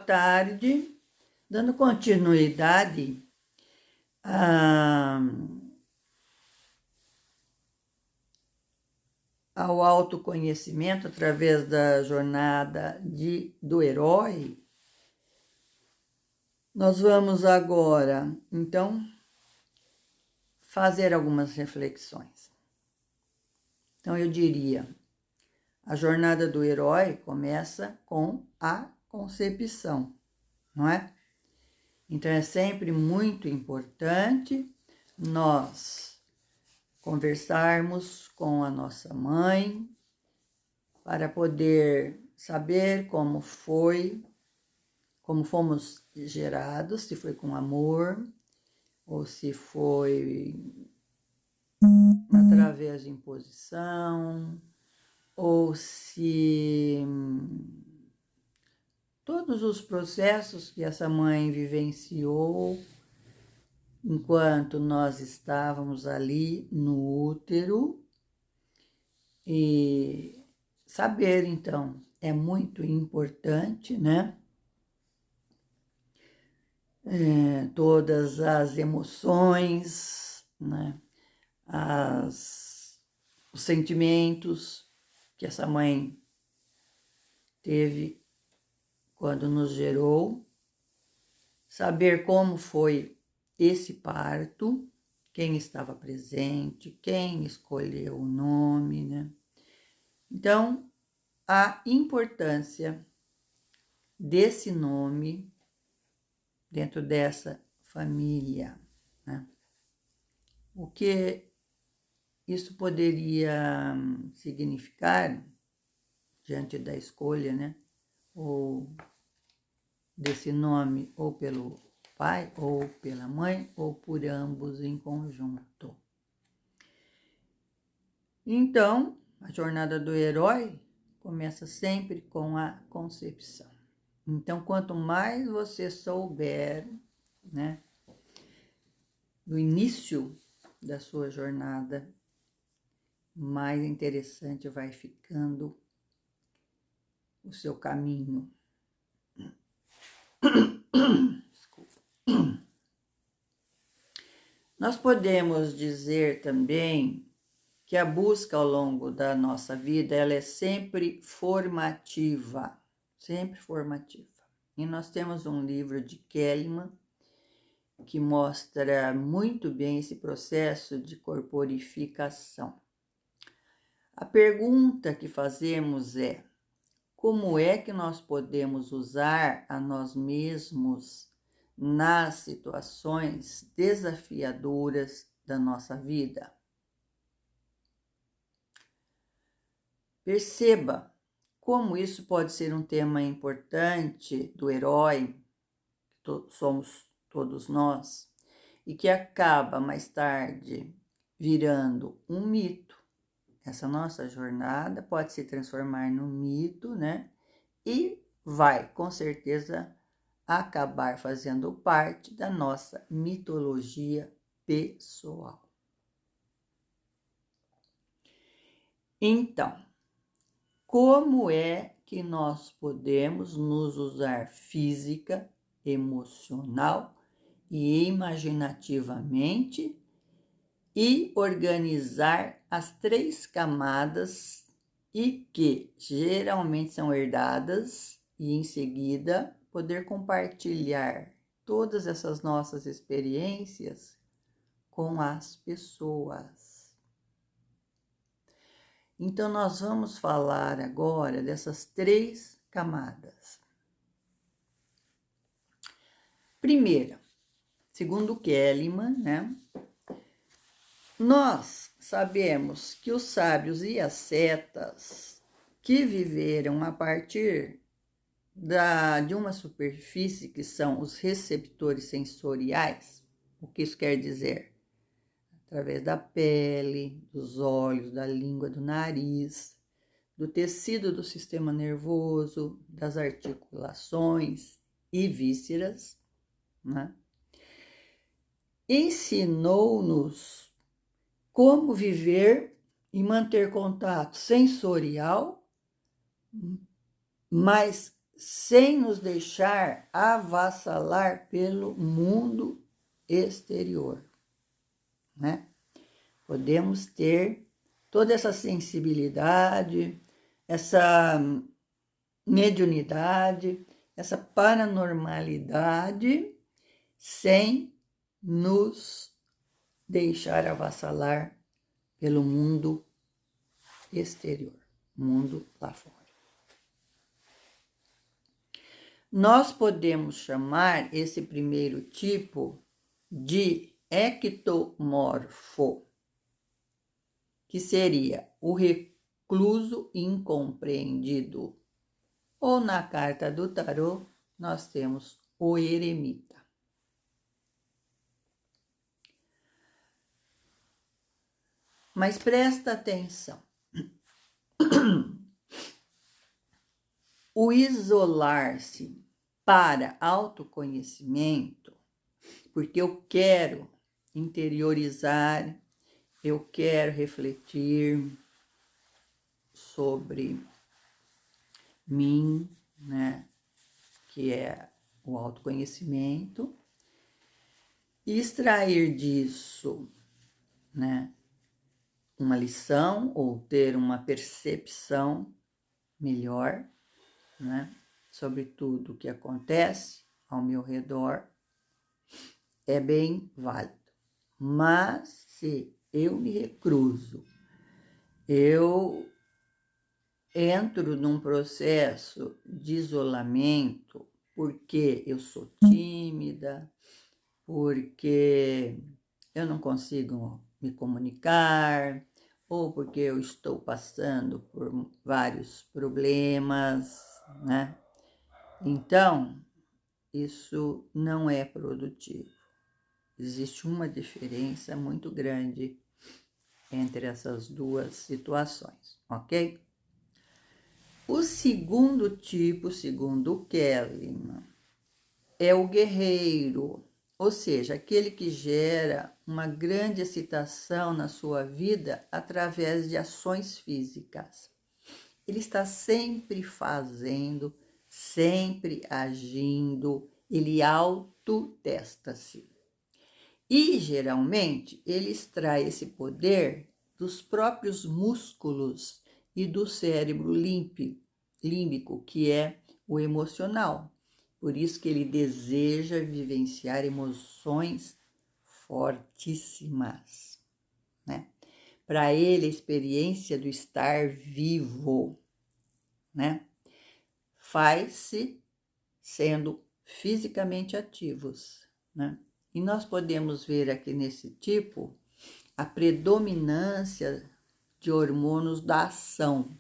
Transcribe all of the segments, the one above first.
tarde, dando continuidade ao autoconhecimento através da jornada do herói. Nós vamos agora, então, fazer algumas reflexões. Então, eu diria, a jornada do herói começa com a concepção, não é? Então, é sempre muito importante nós conversarmos com a nossa mãe para poder saber como fomos gerados, se foi com amor ou se foi através de imposição, ou se todos os processos que essa mãe vivenciou enquanto nós estávamos ali no útero. E saber, então, é muito importante, né? Todas as emoções, né? Os sentimentos que essa mãe teve quando nos gerou, saber como foi esse parto, quem estava presente, quem escolheu o nome, né? Então, a importância desse nome dentro dessa família, né? O que isso poderia significar diante da escolha, né? Ou desse nome, ou pelo pai, ou pela mãe, ou por ambos em conjunto. Então, a jornada do herói começa sempre com a concepção. Então, quanto mais você souber, né, do início da sua jornada, mais interessante vai ficando o seu caminho. Desculpa. Nós podemos dizer também que a busca ao longo da nossa vida, ela é sempre formativa, sempre formativa. E nós temos um livro de Kellyman que mostra muito bem esse processo de corporificação. A pergunta que fazemos é: como é que nós podemos usar a nós mesmos nas situações desafiadoras da nossa vida? Perceba como isso pode ser um tema importante do herói, que somos todos nós, e que acaba mais tarde virando um mito. Essa nossa jornada pode se transformar num mito, né? E vai, com certeza, acabar fazendo parte da nossa mitologia pessoal. Então, como é que nós podemos nos usar física, emocional e imaginativamente e organizar as 3 camadas e que geralmente são herdadas e em seguida poder compartilhar todas essas nossas experiências com as pessoas. Então, nós vamos falar agora dessas 3 camadas. Primeira, segundo Kellyman, né? Nós sabemos que os sábios e as setas que viveram a partir de uma superfície que são os receptores sensoriais, o que isso quer dizer? Através da pele, dos olhos, da língua, do nariz, do tecido do sistema nervoso, das articulações e vísceras, né? Ensinou-nos como viver e manter contato sensorial, mas sem nos deixar avassalar pelo mundo exterior, né? Podemos ter toda essa sensibilidade, essa mediunidade, essa paranormalidade, sem nos deixar avassalar pelo mundo exterior, mundo lá fora. Nós podemos chamar esse primeiro tipo de ectomorfo, que seria o recluso incompreendido. Ou na carta do tarô, nós temos o eremita. Mas presta atenção. O isolar-se para autoconhecimento, porque eu quero interiorizar, eu quero refletir sobre mim, né, que é o autoconhecimento, e extrair disso, né, uma lição ou ter uma percepção melhor, né, sobre tudo o que acontece ao meu redor, é bem válido. Mas se eu me recluso, eu entro num processo de isolamento porque eu sou tímida, porque eu não consigo me comunicar, ou porque eu estou passando por vários problemas, né? Então, isso não é produtivo. Existe uma diferença muito grande entre essas duas situações, ok? O segundo tipo, segundo Kellyman, é o guerreiro, ou seja, aquele que gera uma grande excitação na sua vida através de ações físicas. Ele está sempre fazendo, sempre agindo, ele autotesta-se. E, geralmente, ele extrai esse poder dos próprios músculos e do cérebro límbico, que é o emocional. Por isso que ele deseja vivenciar emoções fortíssimas, né? Para ele, a experiência do estar vivo, né, faz-se sendo fisicamente ativos, né? E nós podemos ver aqui nesse tipo a predominância de hormônios da ação.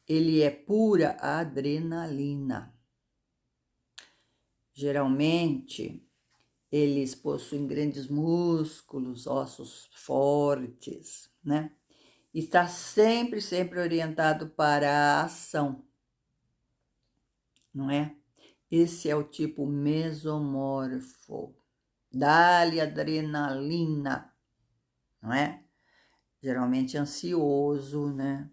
Ele é pura adrenalina. Geralmente, eles possuem grandes músculos, ossos fortes, né? E está sempre orientado para a ação, não é? Esse é o tipo mesomorfo. Dá-lhe adrenalina, não é? Geralmente ansioso, né?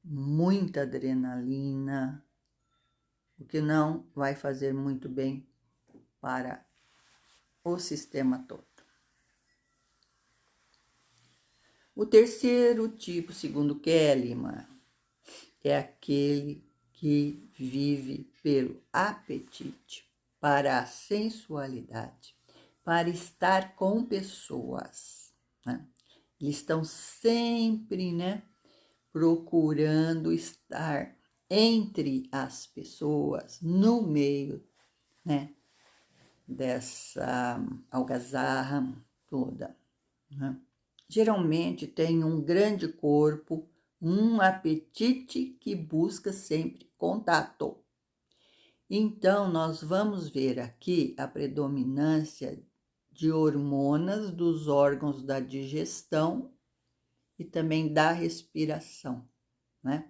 Muita adrenalina, o que não vai fazer muito bem para o sistema todo. O terceiro tipo, segundo Kellyman, é aquele que vive pelo apetite, para a sensualidade, para estar com pessoas, né? Eles estão sempre, né, procurando estar entre as pessoas, no meio, né, dessa algazarra toda, né? Geralmente tem um grande corpo, um apetite que busca sempre contato. Então, nós vamos ver aqui a predominância de hormonas dos órgãos da digestão e também da respiração, né?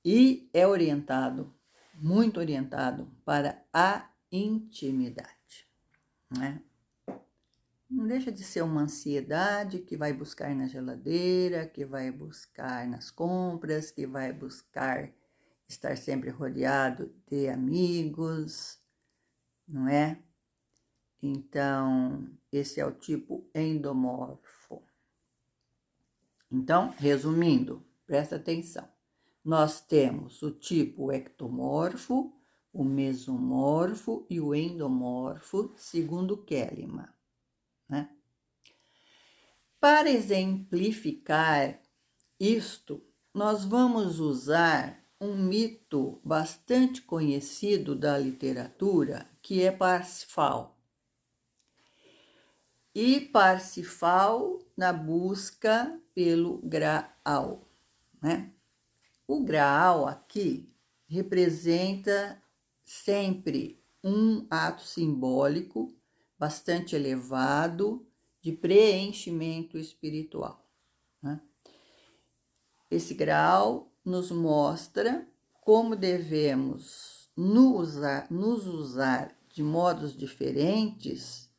E é orientado, muito orientado para a intimidade, né? Não deixa de ser uma ansiedade que vai buscar na geladeira, que vai buscar nas compras, que vai buscar estar sempre rodeado de amigos, não é? Então, esse é o tipo endomorfo. Então, resumindo, presta atenção. Nós temos o tipo ectomorfo, o mesomorfo e o endomorfo, segundo Kelleman, né? Para exemplificar isto, nós vamos usar um mito bastante conhecido da literatura, que é Parsifal. E Parsifal na busca pelo Graal, né? O Graal aqui representa sempre um ato simbólico bastante elevado de preenchimento espiritual, né? Esse Graal nos mostra como devemos nos usar de modos diferentes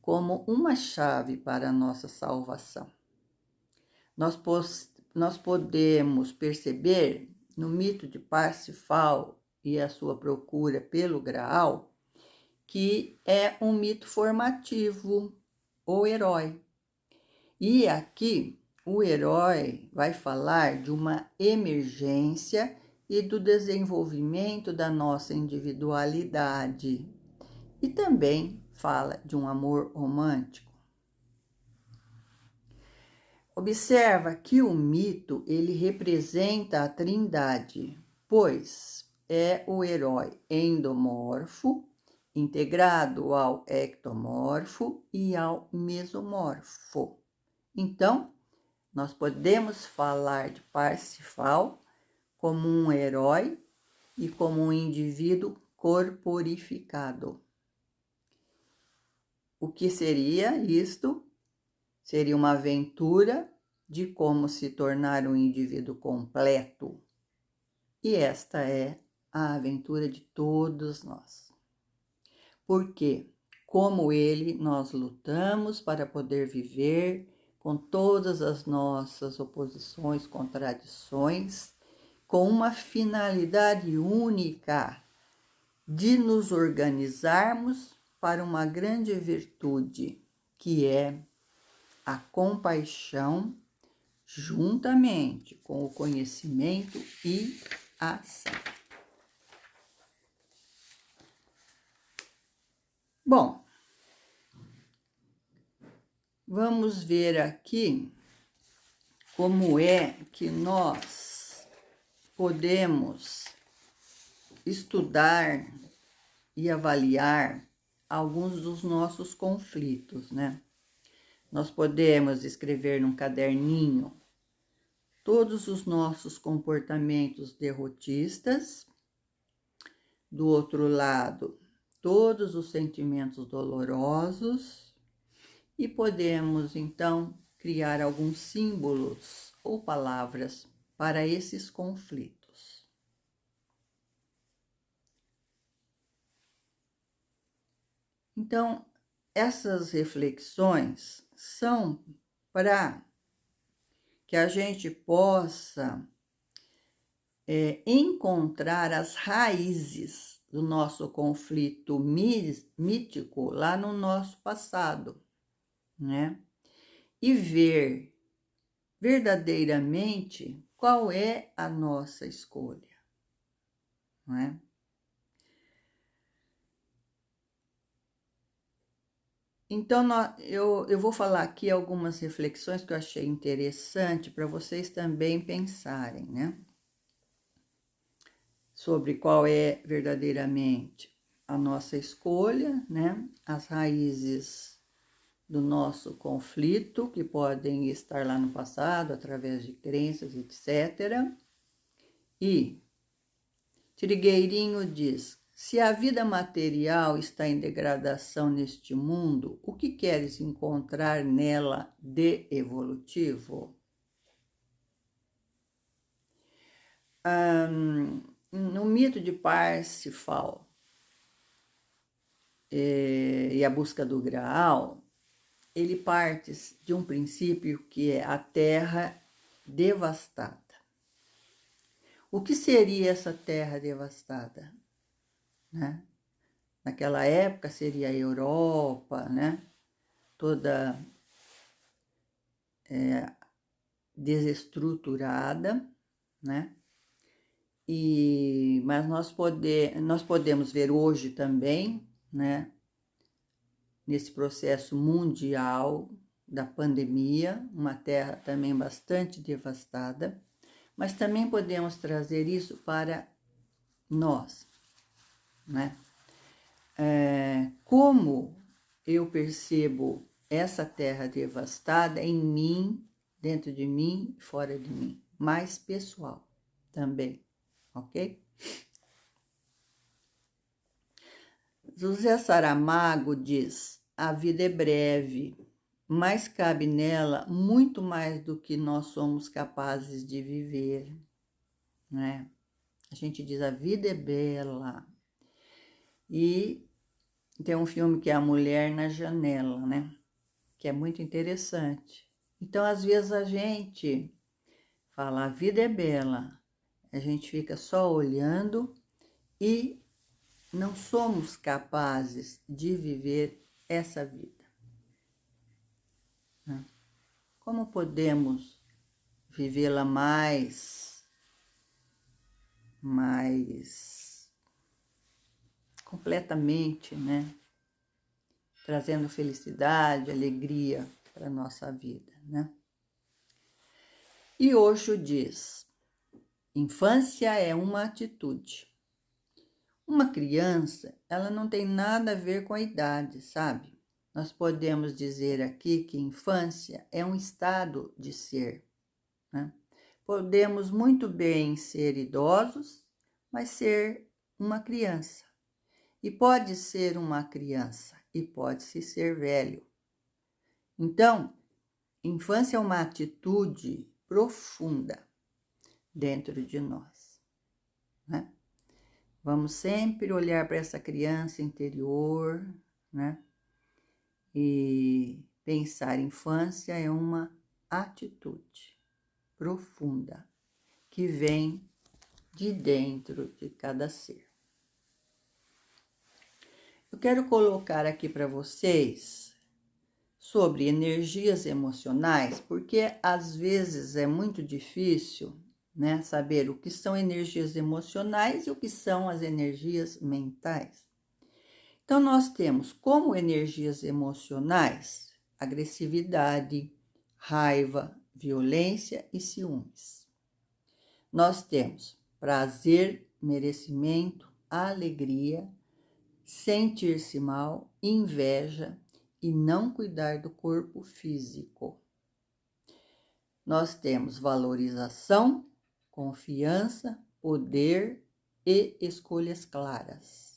como uma chave para a nossa salvação. Nós podemos perceber no mito de Parsifal e a sua procura pelo Graal que é um mito formativo, o herói. E aqui o herói vai falar de uma emergência e do desenvolvimento da nossa individualidade. E também fala de um amor romântico. Observa que o mito ele representa a trindade, pois é o herói endomorfo, integrado ao ectomorfo e ao mesomorfo. Então, nós podemos falar de Parsifal como um herói e como um indivíduo corporificado. O que seria isto? Seria uma aventura de como se tornar um indivíduo completo. E esta é a aventura de todos nós. Porque, como ele, nós lutamos para poder viver com todas as nossas oposições, contradições, com uma finalidade única de nos organizarmos para uma grande virtude, que é a compaixão, juntamente com o conhecimento e a ação. Bom, vamos ver aqui como é que nós podemos estudar e avaliar alguns dos nossos conflitos, né? Nós podemos escrever num caderninho todos os nossos comportamentos derrotistas, do outro lado, todos os sentimentos dolorosos, e podemos, então, criar alguns símbolos ou palavras para esses conflitos. Então, essas reflexões são para que a gente possa encontrar as raízes do nosso conflito mítico lá no nosso passado, né? E ver verdadeiramente qual é a nossa escolha, não é? Então, eu vou falar aqui algumas reflexões que eu achei interessante para vocês também pensarem, né? Sobre qual é verdadeiramente a nossa escolha, né? As raízes do nosso conflito, que podem estar lá no passado, através de crenças, etc. E Trigueirinho diz: se a vida material está em degradação neste mundo, o que queres encontrar nela de evolutivo? No mito de Parsifal e a busca do Graal, ele parte de um princípio que é a terra devastada. O que seria essa terra devastada, né? Naquela época seria a Europa, né? Toda desestruturada, né? Mas nós podemos ver hoje também, né? Nesse processo mundial da pandemia, uma terra também bastante devastada, mas também podemos trazer isso para nós, né? Como eu percebo essa terra devastada em mim, dentro de mim, fora de mim, mais pessoal também, ok? José Saramago diz: a vida é breve, mas cabe nela muito mais do que nós somos capazes de viver, né? A gente diz: a vida é bela. E tem um filme que é A Mulher na Janela, né? Que é muito interessante. Então, às vezes a gente fala: a vida é bela, a gente fica só olhando e não somos capazes de viver essa vida. Como podemos vivê-la mais completamente, né? Trazendo felicidade, alegria para a nossa vida, né? E Osho diz: infância é uma atitude. Uma criança, ela não tem nada a ver com a idade, sabe? Nós podemos dizer aqui que infância é um estado de ser, né? Podemos muito bem ser idosos, mas ser uma criança. E pode ser uma criança e pode-se ser velho. Então, infância é uma atitude profunda dentro de nós, né? Vamos sempre olhar para essa criança interior, né? E pensar: infância é uma atitude profunda que vem de dentro de cada ser. Eu quero colocar aqui para vocês sobre energias emocionais, porque às vezes é muito difícil, né, saber o que são energias emocionais e o que são as energias mentais. Então, nós temos como energias emocionais agressividade, raiva, violência e ciúmes. Nós temos prazer, merecimento, alegria, sentir-se mal, inveja e não cuidar do corpo físico. Nós temos valorização, confiança, poder e escolhas claras.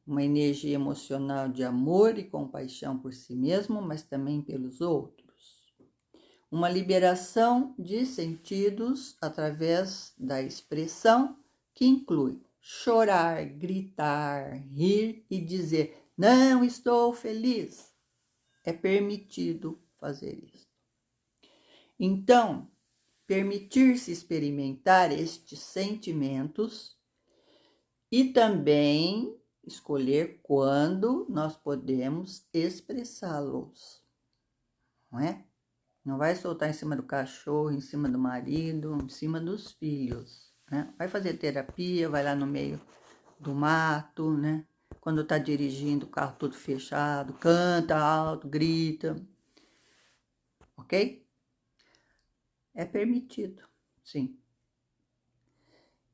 Uma energia emocional de amor e compaixão por si mesmo, mas também pelos outros. Uma liberação de sentidos através da expressão, que inclui chorar, gritar, rir e dizer: não estou feliz. É permitido fazer isso. Então, permitir-se experimentar estes sentimentos e também escolher quando nós podemos expressá-los, não é? Não vai soltar em cima do cachorro, em cima do marido, em cima dos filhos, né? Vai fazer terapia, vai lá no meio do mato, né? Quando tá dirigindo o carro todo fechado, canta alto, grita, ok? É permitido, sim.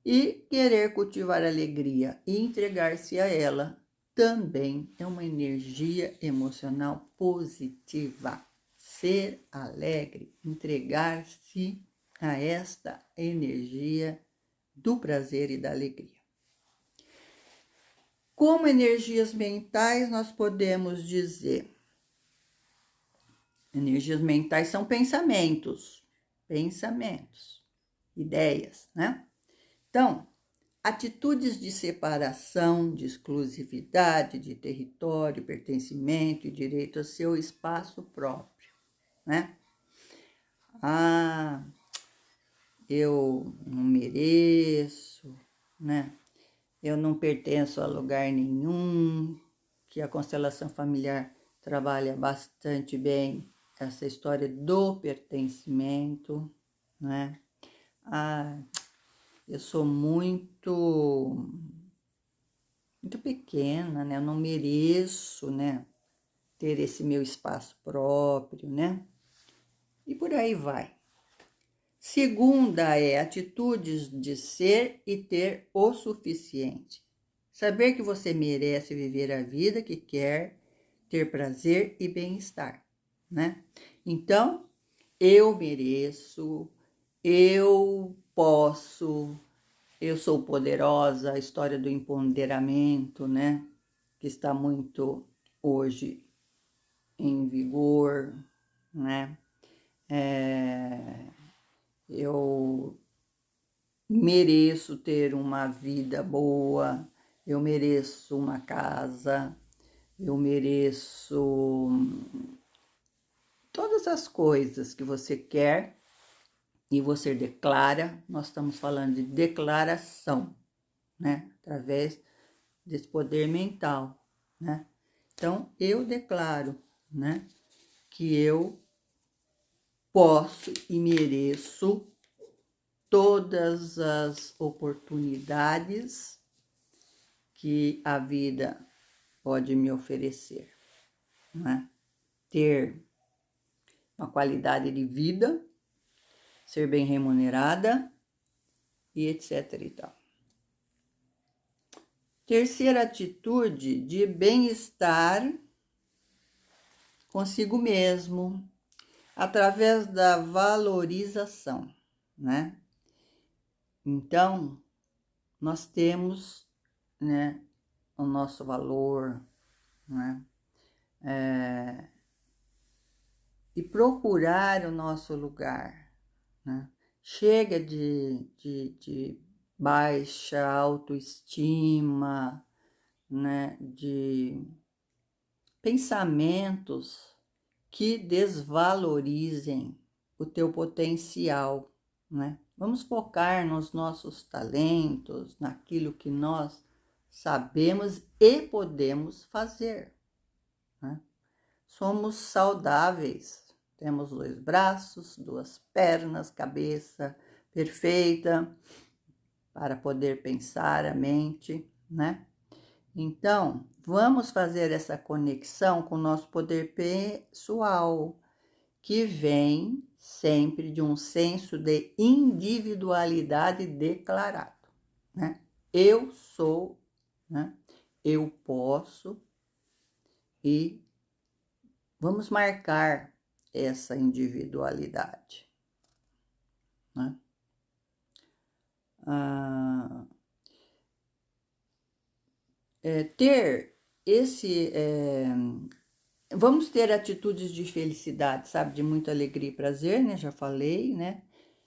E querer cultivar alegria e entregar-se a ela também é uma energia emocional positiva. Ser alegre, entregar-se a esta energia do prazer e da alegria. Como energias mentais, nós podemos dizer: energias mentais são pensamentos, ideias, né? Então, atitudes de separação, de exclusividade, de território, pertencimento e direito ao seu espaço próprio, né? eu não mereço, né? Eu não pertenço a lugar nenhum, que a constelação familiar trabalha bastante bem essa história do pertencimento, né? Ah, eu sou muito pequena, né? Eu não mereço, né? Ter esse meu espaço próprio, né? E por aí vai. Segunda é atitudes de ser e ter o suficiente. Saber que você merece viver a vida que quer, ter prazer e bem-estar, né? Então, eu mereço, eu posso, eu sou poderosa, a história do empoderamento, né? Que está muito hoje em vigor, né? Eu mereço ter uma vida boa, eu mereço uma casa, eu mereço todas as coisas que você quer e você declara. Nós estamos falando de declaração, né? Através desse poder mental, né? Então, eu declaro, né? Que eu posso e mereço todas as oportunidades que a vida pode me oferecer, né? Ter uma qualidade de vida, ser bem remunerada e etc e tal. Terceira atitude de bem-estar consigo mesmo, através da valorização, né? Então, nós temos, né, o nosso valor, né? E procurar o nosso lugar, né? Chega de baixa autoestima, né? De pensamentos que desvalorizem o teu potencial, né? Vamos focar nos nossos talentos, naquilo que nós sabemos e podemos fazer, né? Somos saudáveis, temos 2 braços, 2 pernas, cabeça perfeita para poder pensar a mente, né? Então, vamos fazer essa conexão com o nosso poder pessoal, que vem sempre de um senso de individualidade declarado, né? Eu sou, né? Eu posso e vamos marcar essa individualidade, né? Ter esse... vamos ter atitudes de felicidade, sabe? De muita alegria e prazer, né? Já falei, né?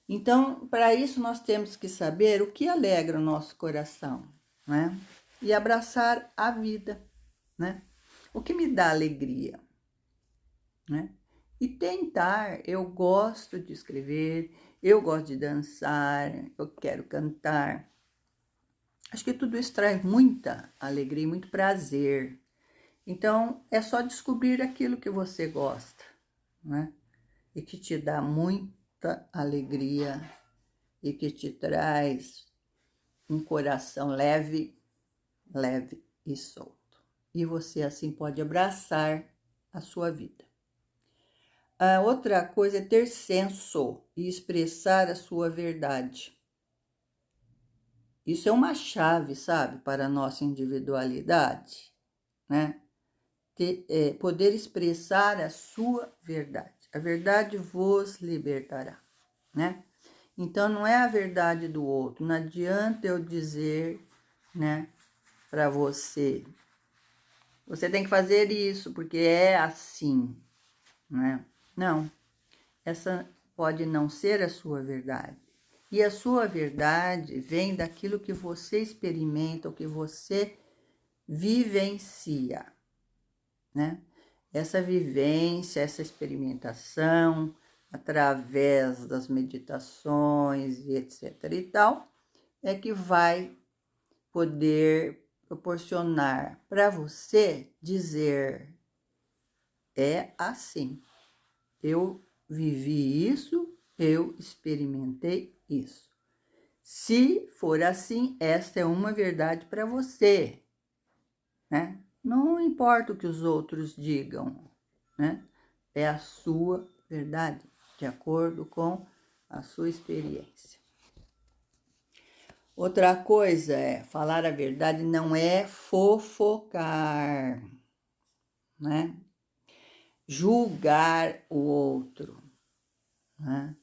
Então, para isso, nós temos que saber o que alegra o nosso coração, né? E abraçar a vida, né? O que me dá alegria, né? E tentar, eu gosto de escrever, eu gosto de dançar, eu quero cantar. Acho que tudo isso traz muita alegria e muito prazer. Então, é só descobrir aquilo que você gosta, né? E que te dá muita alegria e que te traz um coração leve, leve e solto. E você assim pode abraçar a sua vida. A outra coisa é ter senso e expressar a sua verdade. Isso é uma chave, sabe, para a nossa individualidade, né? Poder expressar a sua verdade. A verdade vos libertará, né? Então, não é a verdade do outro. Não adianta eu dizer, né, para você, você tem que fazer isso, porque é assim, né? Não, essa pode não ser a sua verdade. E a sua verdade vem daquilo que você experimenta, o que você vivencia, né? Essa vivência, essa experimentação, através das meditações e etc. e tal, é que vai poder proporcionar para você dizer: é assim, eu vivi isso, eu experimentei isso. Se for assim, esta é uma verdade para você, né? Não importa o que os outros digam, né? É a sua verdade, de acordo com a sua experiência. Outra coisa é, falar a verdade não é fofocar, né? Julgar o outro, né?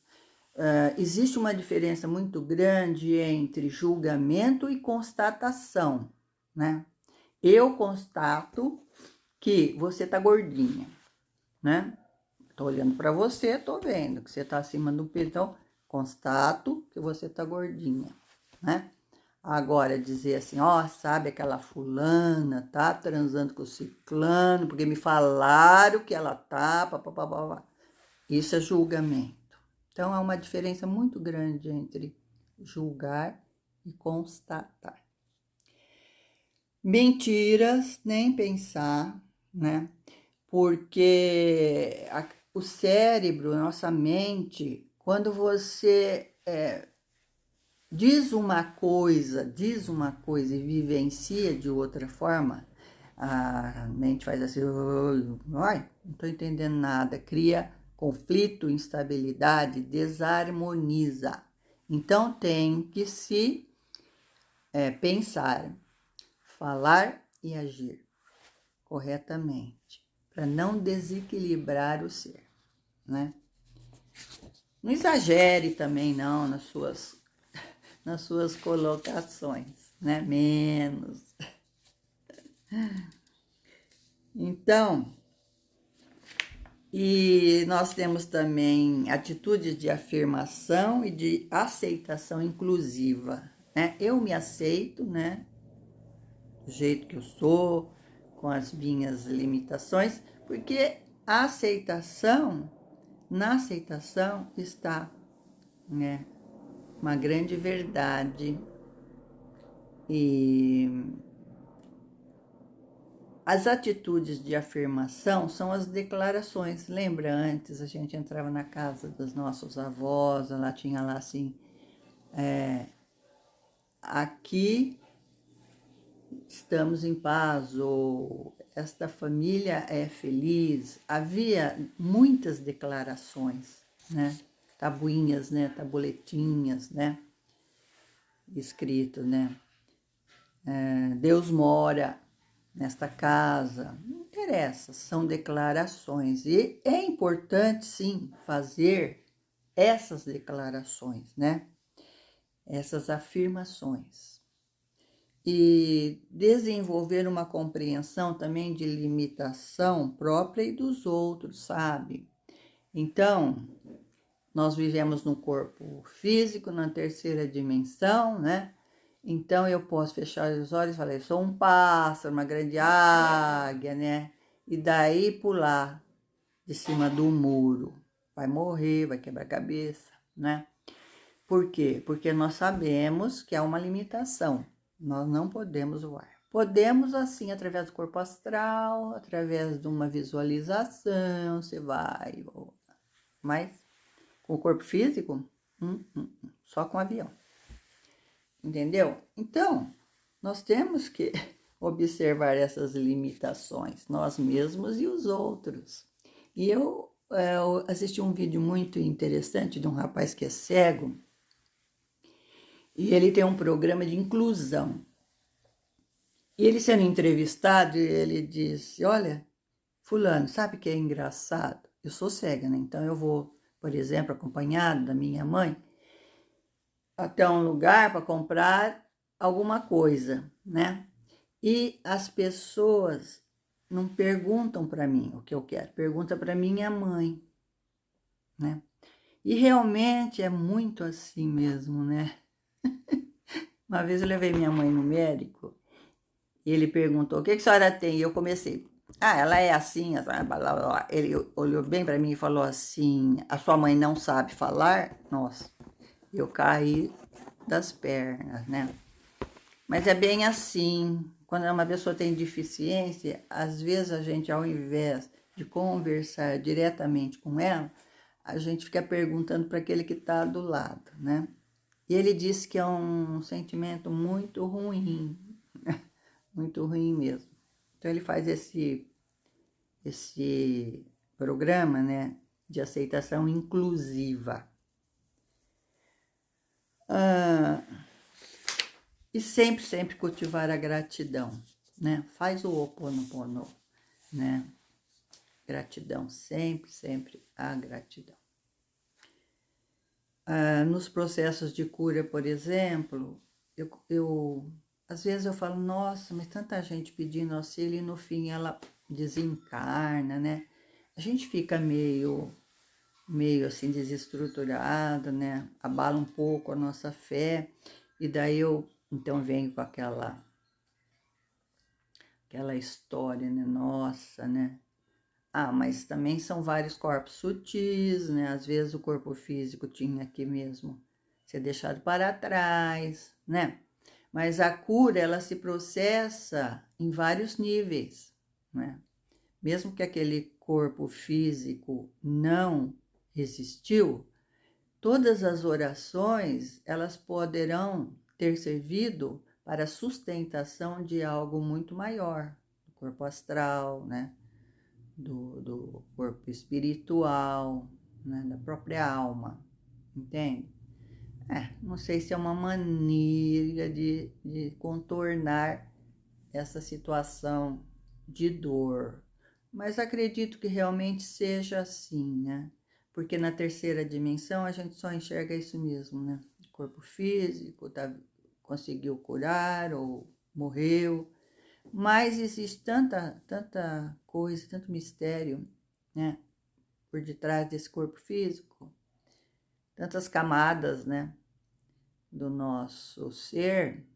Existe uma diferença muito grande entre julgamento e constatação, né? Eu constato que você tá gordinha, né? Tô olhando para você, tô vendo que você tá acima do peso, então constato que você tá gordinha, né? Agora dizer assim, ó, sabe aquela fulana tá transando com o ciclano, porque me falaram que ela tá, papapá. Isso é julgamento. Então, há uma diferença muito grande entre julgar e constatar. Mentiras, nem pensar, né? Porque o cérebro, a nossa mente, quando você diz uma coisa e vivencia de outra forma, a mente faz assim, ai, não estou entendendo nada, cria conflito, instabilidade, desarmoniza. Então tem que se pensar, falar e agir corretamente, para não desequilibrar o ser, né? Não exagere também não nas suas colocações, né? Menos. Então, e nós temos também atitudes de afirmação e de aceitação inclusiva, né? Eu me aceito, né? Do jeito que eu sou, com as minhas limitações, porque a aceitação, na aceitação está, né, uma grande verdade. E as atitudes de afirmação são as declarações. Lembra, antes a gente entrava na casa dos nossos avós, ela tinha lá assim, aqui estamos em paz, ou esta família é feliz. Havia muitas declarações, né? Tabuinhas, né? Tabuletinhas, né? Escrito, né? Deus mora nesta casa. Não interessa, são declarações. E é importante, sim, fazer essas declarações, né? Essas afirmações. E desenvolver uma compreensão também de limitação própria e dos outros, sabe? Então, nós vivemos no corpo físico, na terceira dimensão, né? Então, eu posso fechar os olhos e falar, eu sou um pássaro, uma grande águia, né? E daí pular de cima do muro. Vai morrer, vai quebrar a cabeça, né? Por quê? Porque nós sabemos que há uma limitação. Nós não podemos voar. Podemos, assim, através do corpo astral, através de uma visualização, você vai voar. Mas com o corpo físico, só com o avião. Entendeu? Então, nós temos que observar essas limitações, nós mesmos e os outros. E eu assisti um vídeo muito interessante de um rapaz que é cego, e ele tem um programa de inclusão. E ele sendo entrevistado, ele disse, olha, fulano, sabe o que é engraçado? Eu sou cega, né? Então eu vou, por exemplo, acompanhado da minha mãe, até um lugar para comprar alguma coisa, né? E as pessoas não perguntam para mim o que eu quero, pergunta para minha mãe, né? E realmente é muito assim mesmo, né? Uma vez eu levei minha mãe no médico e ele perguntou, o que a senhora tem? E eu comecei, Ah, ela é assim, blá, blá, blá. Ele olhou bem para mim e falou assim: a sua mãe não sabe falar? Nossa, eu caí das pernas, né? Mas é bem assim, quando uma pessoa tem deficiência, às vezes a gente, ao invés de conversar diretamente com ela, a gente fica perguntando para aquele que está do lado, né? E ele disse que é um sentimento muito ruim mesmo. Então ele faz esse programa, né, de aceitação inclusiva. E sempre cultivar a gratidão, né? Faz o Ho Oponopono, né? Gratidão, sempre a gratidão. Nos processos de cura, por exemplo, às vezes eu falo, nossa, mas tanta gente pedindo auxílio e no fim ela desencarna, né? A gente fica meio assim desestruturado, né? Abala um pouco a nossa fé e daí eu então venho com aquela história, né? Nossa, né? Ah, mas também são vários corpos sutis, né? Às vezes o corpo físico tinha que mesmo ser deixado para trás, né? Mas a cura, ela se processa em vários níveis, né? Mesmo que aquele corpo físico não resistiu, todas as orações, elas poderão ter servido para a sustentação de algo muito maior, do corpo astral, né? Do corpo espiritual, né? Da própria alma, entende? Não sei se é uma maneira de contornar essa situação de dor, mas acredito que realmente seja assim, né? Porque na terceira dimensão a gente só enxerga isso mesmo, né? O corpo físico conseguiu curar ou morreu, mas existe tanta coisa, tanto mistério, né? Por detrás desse corpo físico, tantas camadas, né? Do nosso ser,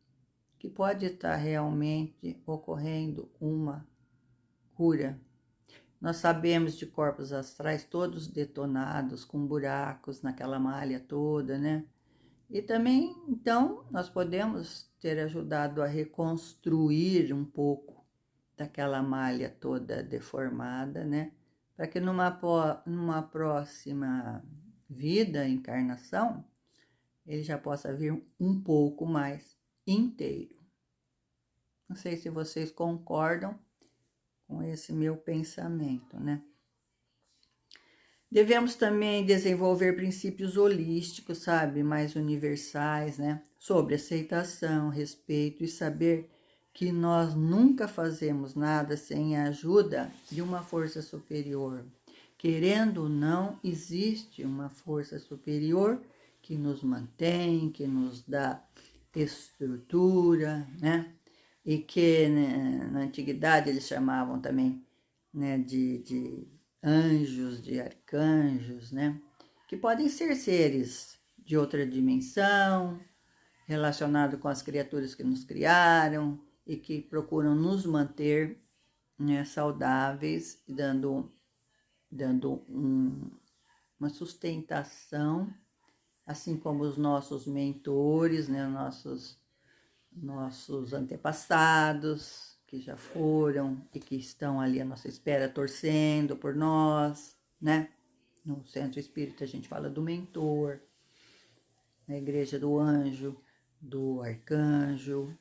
que pode estar realmente ocorrendo uma cura. Nós sabemos de corpos astrais todos detonados, com buracos naquela malha toda, né? E também, então, nós podemos ter ajudado a reconstruir um pouco daquela malha toda deformada, né? Para que numa próxima vida, encarnação, ele já possa vir um pouco mais inteiro. Não sei se vocês concordam com esse meu pensamento, né? Devemos também desenvolver princípios holísticos, sabe, mais universais, né? Sobre aceitação, respeito e saber que nós nunca fazemos nada sem a ajuda de uma força superior. Querendo ou não, existe uma força superior que nos mantém, que nos dá estrutura, né? E que, né, na antiguidade eles chamavam também, né, de anjos, de arcanjos, né? Que podem ser seres de outra dimensão, relacionados com as criaturas que nos criaram e que procuram nos manter, né, saudáveis, dando uma sustentação, assim como os nossos mentores, né, nossos antepassados que já foram e que estão ali à nossa espera, torcendo por nós, né? No centro espírita a gente fala do mentor, na igreja do anjo, do arcanjo,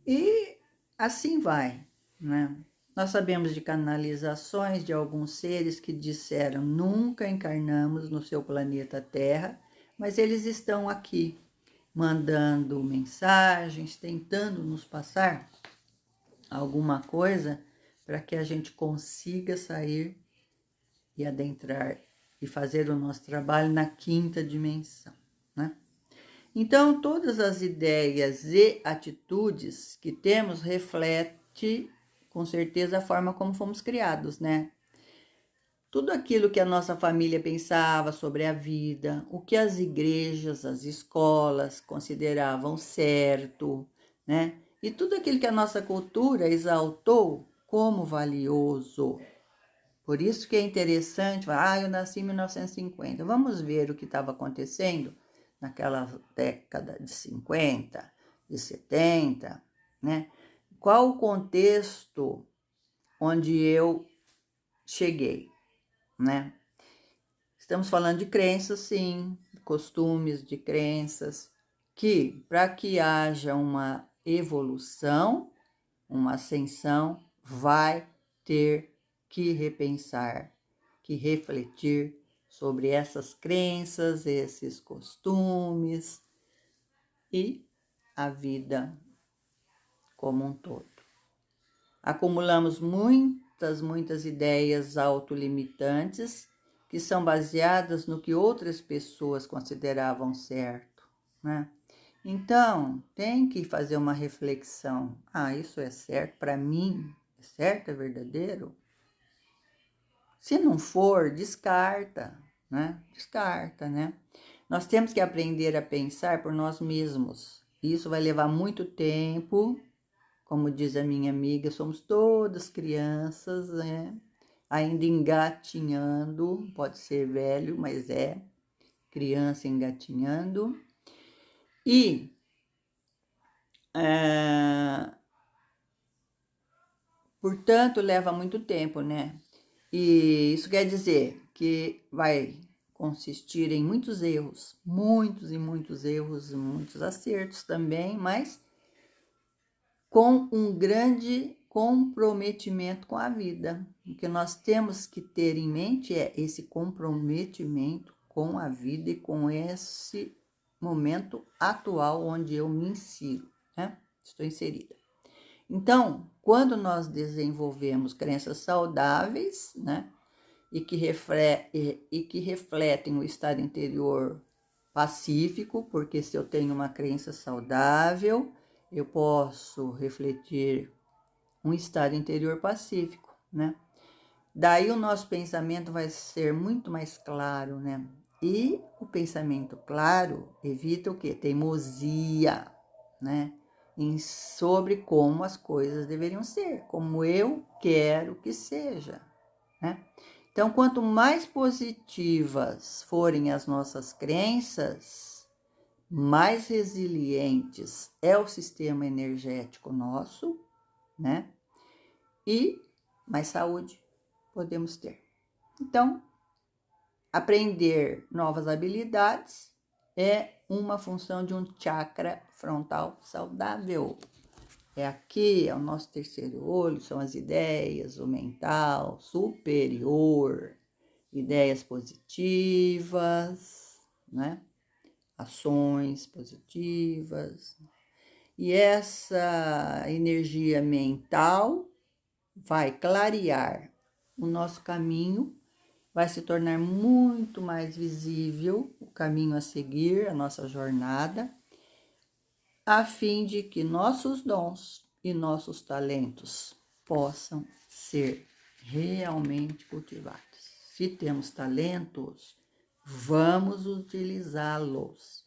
e assim vai, né? Nós sabemos de canalizações de alguns seres que disseram: nunca encarnamos no seu planeta Terra, mas eles estão aqui, mandando mensagens, tentando nos passar alguma coisa para que a gente consiga sair e adentrar e fazer o nosso trabalho na quinta dimensão, né? Então, todas as ideias e atitudes que temos reflete com certeza a forma como fomos criados, né? Tudo aquilo que a nossa família pensava sobre a vida, o que as igrejas, as escolas consideravam certo, né? E tudo aquilo que a nossa cultura exaltou como valioso. Por isso que é interessante, eu nasci em 1950. Vamos ver o que estava acontecendo naquela década de 50, de 70, né? Qual o contexto onde eu cheguei, né? Estamos falando de crenças, sim, costumes, de crenças, que para que haja uma evolução, uma ascensão, vai ter que repensar, que refletir sobre essas crenças, esses costumes e a vida como um todo. Acumulamos muitas ideias autolimitantes que são baseadas no que outras pessoas consideravam certo, né? Então, tem que fazer uma reflexão. Isso é certo para mim? É certo? É verdadeiro? Se não for, descarta, né? Descarta, né? Nós temos que aprender a pensar por nós mesmos. Isso vai levar muito tempo. Como diz a minha amiga, somos todas crianças, né? Ainda engatinhando, pode ser velho, mas é criança engatinhando. E portanto, leva muito tempo, né? E isso quer dizer que vai consistir em muitos erros, muitos erros, muitos acertos também, mas com um grande comprometimento com a vida. O que nós temos que ter em mente é esse comprometimento com a vida e com esse momento atual onde eu me insiro, né? Estou inserida. Então, quando nós desenvolvemos crenças saudáveis, né, e que refletem o estado interior pacífico, porque se eu tenho uma crença saudável, eu posso refletir um estado interior pacífico, né? Daí o nosso pensamento vai ser muito mais claro, né? E o pensamento claro evita o quê? Teimosia, né? Sobre como as coisas deveriam ser, como eu quero que seja, né? Então, quanto mais positivas forem as nossas crenças, mais resilientes é o sistema energético nosso, né? E mais saúde podemos ter. Então, aprender novas habilidades é uma função de um chakra frontal saudável. É aqui, é o nosso terceiro olho, são as ideias, o mental superior, ideias positivas, né? Ações positivas. E essa energia mental vai clarear o nosso caminho, vai se tornar muito mais visível o caminho a seguir, a nossa jornada, a fim de que nossos dons e nossos talentos possam ser realmente cultivados. Se temos talentos, vamos utilizá-los,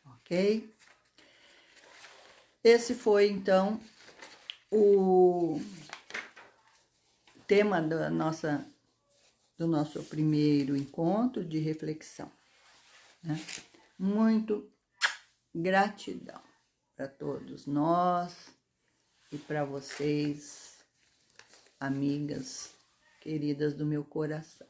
ok? Esse foi, então, o tema do nosso primeiro encontro de reflexão, né? Muito gratidão para todos nós e para vocês, amigas queridas do meu coração.